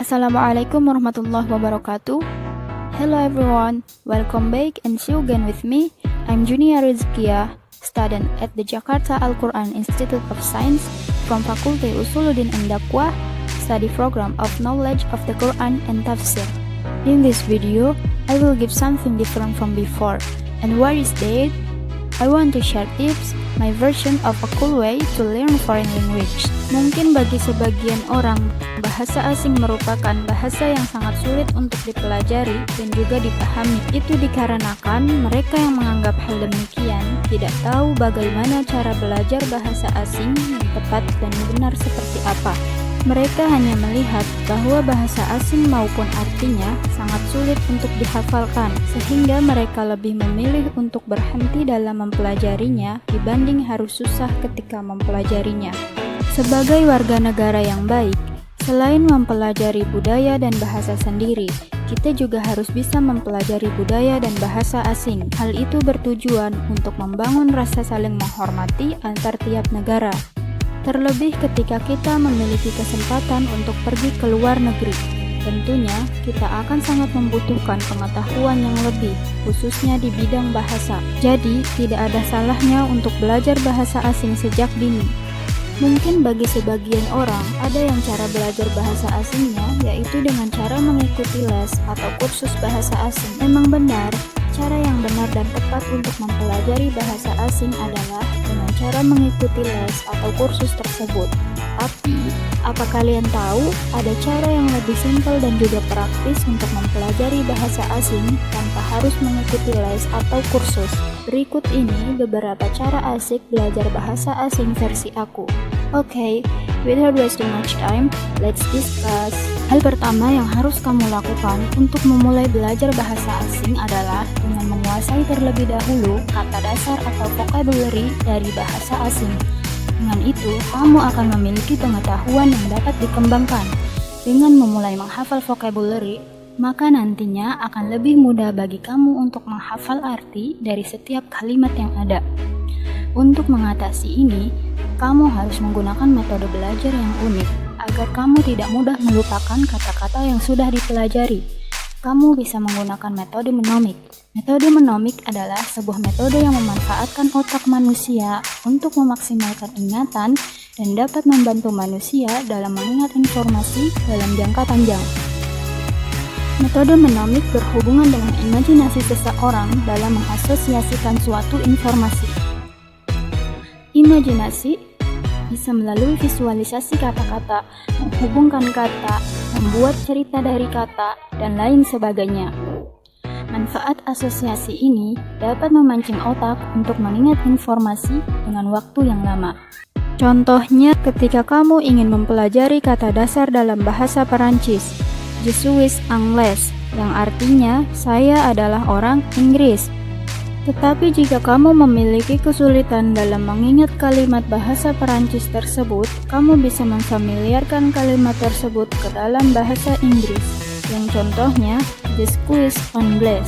Assalamualaikum warahmatullahi wabarakatuh. Hello everyone, welcome back and see you again with me. I'm Junia Rizkia, student at the Jakarta Al-Quran Institute of Science from Fakulti Usuluddin and Dakwah, study program of Knowledge of the Quran and Tafsir. In this video, I will give something different from before. And what is that? I want to share tips, my version of a cool way to learn foreign language. Mungkin bagi sebagian orang, bahasa asing merupakan bahasa yang sangat sulit untuk dipelajari dan juga dipahami. Itu dikarenakan mereka yang menganggap hal demikian tidak tahu bagaimana cara belajar bahasa asing yang tepat dan benar seperti apa. Mereka hanya melihat bahwa bahasa asing maupun artinya sangat sulit untuk dihafalkan, sehingga mereka lebih memilih untuk berhenti dalam mempelajarinya dibanding harus susah ketika mempelajarinya. Sebagai warga negara yang baik, selain mempelajari budaya dan bahasa sendiri, kita juga harus bisa mempelajari budaya dan bahasa asing. Hal itu bertujuan untuk membangun rasa saling menghormati antar tiap negara. Terlebih ketika kita memiliki kesempatan untuk pergi ke luar negeri, tentunya kita akan sangat membutuhkan pengetahuan yang lebih, khususnya di bidang bahasa. Jadi, tidak ada salahnya untuk belajar bahasa asing sejak dini. Mungkin bagi sebagian orang, ada yang cara belajar bahasa asingnya yaitu dengan cara mengikuti les atau kursus bahasa asing. Memang benar, cara yang benar dan tepat untuk mempelajari bahasa asing adalah dengan cara mengikuti les atau kursus tersebut. Tapi, apa kalian tahu ada cara yang lebih simpel dan juga praktis untuk mempelajari bahasa asing tanpa harus mengikuti les atau kursus? Berikut ini beberapa cara asik belajar bahasa asing versi aku. Oke, without wasting much time, let's discuss. Hal pertama yang harus kamu lakukan untuk memulai belajar bahasa asing adalah dengan menguasai terlebih dahulu kata dasar atau vocabulary dari bahasa asing. Dengan itu, kamu akan memiliki pengetahuan yang dapat dikembangkan. Dengan memulai menghafal vocabulary, maka nantinya akan lebih mudah bagi kamu untuk menghafal arti dari setiap kalimat yang ada. Untuk mengatasi ini, kamu harus menggunakan metode belajar yang unik agar kamu tidak mudah melupakan kata-kata yang sudah dipelajari. Kamu bisa menggunakan metode menomik. Metode menomik adalah sebuah metode yang memanfaatkan otak manusia untuk memaksimalkan ingatan dan dapat membantu manusia dalam mengingat informasi dalam jangka panjang. Metode menomik berhubungan dengan imajinasi seseorang dalam mengasosiasikan suatu informasi. Imajinasi bisa melalui visualisasi kata-kata, menghubungkan kata, membuat cerita dari kata, dan lain sebagainya. Manfaat asosiasi ini dapat memancing otak untuk mengingat informasi dengan waktu yang lama. Contohnya, ketika kamu ingin mempelajari kata dasar dalam bahasa Perancis, Je suis Anglais, yang artinya saya adalah orang Inggris. Tetapi jika kamu memiliki kesulitan dalam mengingat kalimat bahasa Perancis tersebut, kamu bisa memfamiliarkan kalimat tersebut ke dalam bahasa Inggris, yang contohnya Je suis Anglais.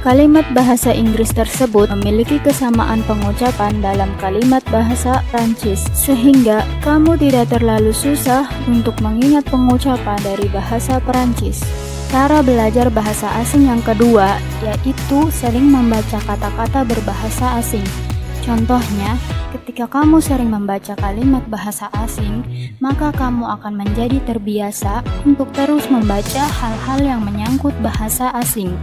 Kalimat bahasa Inggris tersebut memiliki kesamaan pengucapan dalam kalimat bahasa Prancis, sehingga kamu tidak terlalu susah untuk mengingat pengucapan dari bahasa Perancis. Cara belajar bahasa asing yang kedua yaitu sering membaca kata-kata berbahasa asing. Contohnya, ketika kamu sering membaca kalimat bahasa asing, maka kamu akan menjadi terbiasa untuk terus membaca hal-hal yang menyangkut bahasa asing.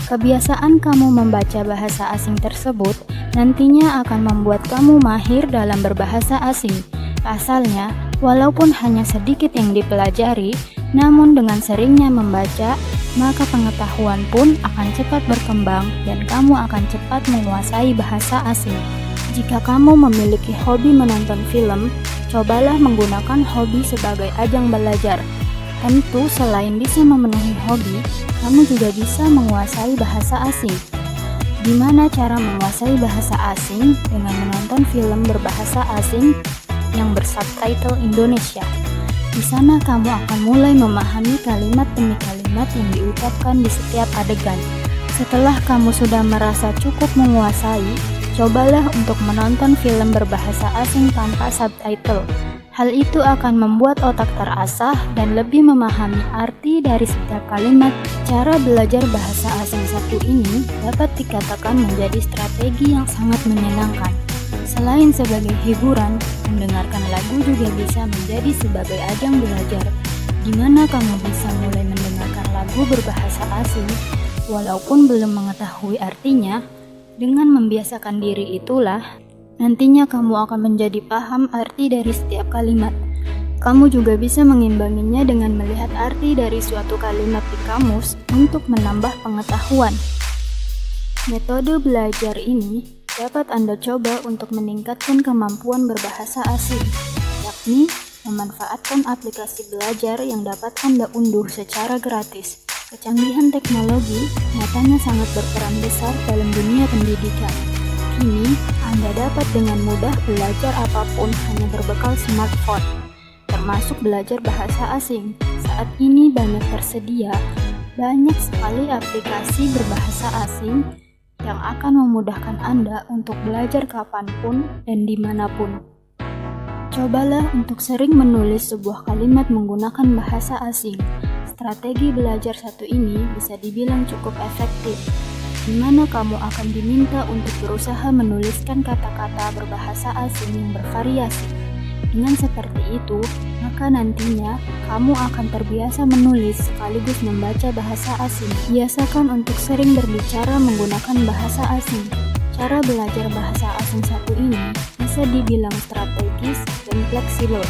Kebiasaan kamu membaca bahasa asing tersebut nantinya akan membuat kamu mahir dalam berbahasa asing. Pasalnya, walaupun hanya sedikit yang dipelajari, namun dengan seringnya membaca, maka pengetahuan pun akan cepat berkembang dan kamu akan cepat menguasai bahasa asing. Jika kamu memiliki hobi menonton film, cobalah menggunakan hobi sebagai ajang belajar. Tentu selain bisa memenuhi hobi, kamu juga bisa menguasai bahasa asing. Di mana cara menguasai bahasa asing dengan menonton film berbahasa asing yang bersubtitle Indonesia. Di sana kamu akan mulai memahami kalimat demi kalimat yang diucapkan di setiap adegan. Setelah kamu sudah merasa cukup menguasai, cobalah untuk menonton film berbahasa asing tanpa subtitle. Hal itu akan membuat otak terasah dan lebih memahami arti dari setiap kalimat. Cara belajar bahasa asing satu ini dapat dikatakan menjadi strategi yang sangat menyenangkan. Selain sebagai hiburan, mendengarkan lagu juga bisa menjadi sebagai ajang belajar, di mana kamu bisa mulai mendengarkan lagu berbahasa asing, walaupun belum mengetahui artinya. Dengan membiasakan diri itulah, nantinya kamu akan menjadi paham arti dari setiap kalimat. Kamu juga bisa mengimbanginya dengan melihat arti dari suatu kalimat di kamus untuk menambah pengetahuan. Metode belajar ini dapat Anda coba untuk meningkatkan kemampuan berbahasa asing, yakni memanfaatkan aplikasi belajar yang dapat Anda unduh secara gratis. Kecanggihan teknologi nyatanya sangat berperan besar dalam dunia pendidikan. Kini, Anda dapat dengan mudah belajar apapun hanya berbekal smartphone, termasuk belajar bahasa asing. Saat ini banyak sekali aplikasi berbahasa asing yang akan memudahkan Anda untuk belajar kapanpun dan dimanapun. Cobalah untuk sering menulis sebuah kalimat menggunakan bahasa asing. Strategi belajar satu ini bisa dibilang cukup efektif, di mana kamu akan diminta untuk berusaha menuliskan kata-kata berbahasa asing yang bervariasi. Dengan seperti itu, maka nantinya kamu akan terbiasa menulis sekaligus membaca bahasa asing. Biasakan untuk sering berbicara menggunakan bahasa asing. Cara belajar bahasa asing satu ini bisa dibilang strategis dan fleksibel,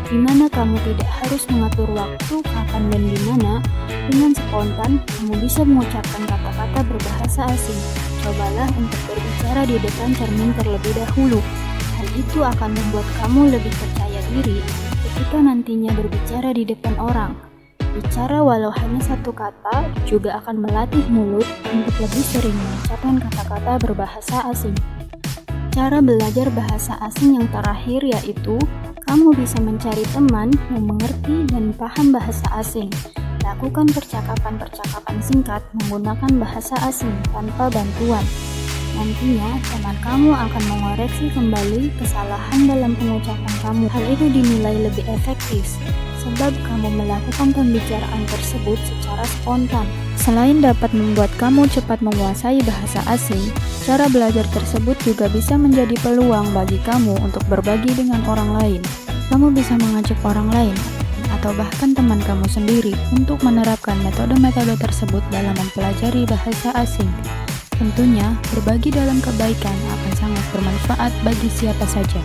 di mana kamu tidak harus mengatur waktu kapan dan di mana. Dengan spontan, kamu bisa mengucapkan kata-kata berbahasa asing. Cobalah untuk berbicara di depan cermin terlebih dahulu. Hal itu akan membuat kamu lebih percaya diri ketika nantinya berbicara di depan orang. Bicara walau hanya satu kata juga akan melatih mulut untuk lebih sering mengucapkan kata-kata berbahasa asing. Cara belajar bahasa asing yang terakhir yaitu kamu bisa mencari teman yang mengerti dan paham bahasa asing. Lakukan percakapan-percakapan singkat menggunakan bahasa asing tanpa bantuan. Nantinya, teman kamu akan mengoreksi kembali kesalahan dalam pengucapan kamu. Hal itu dinilai lebih efektif, sebab kamu melakukan pembicaraan tersebut secara spontan. Selain dapat membuat kamu cepat menguasai bahasa asing, cara belajar tersebut juga bisa menjadi peluang bagi kamu untuk berbagi dengan orang lain. Kamu bisa mengajak orang lain, atau bahkan teman kamu sendiri untuk menerapkan metode-metode tersebut dalam mempelajari bahasa asing. Tentunya, berbagi dalam kebaikan akan sangat bermanfaat bagi siapa saja.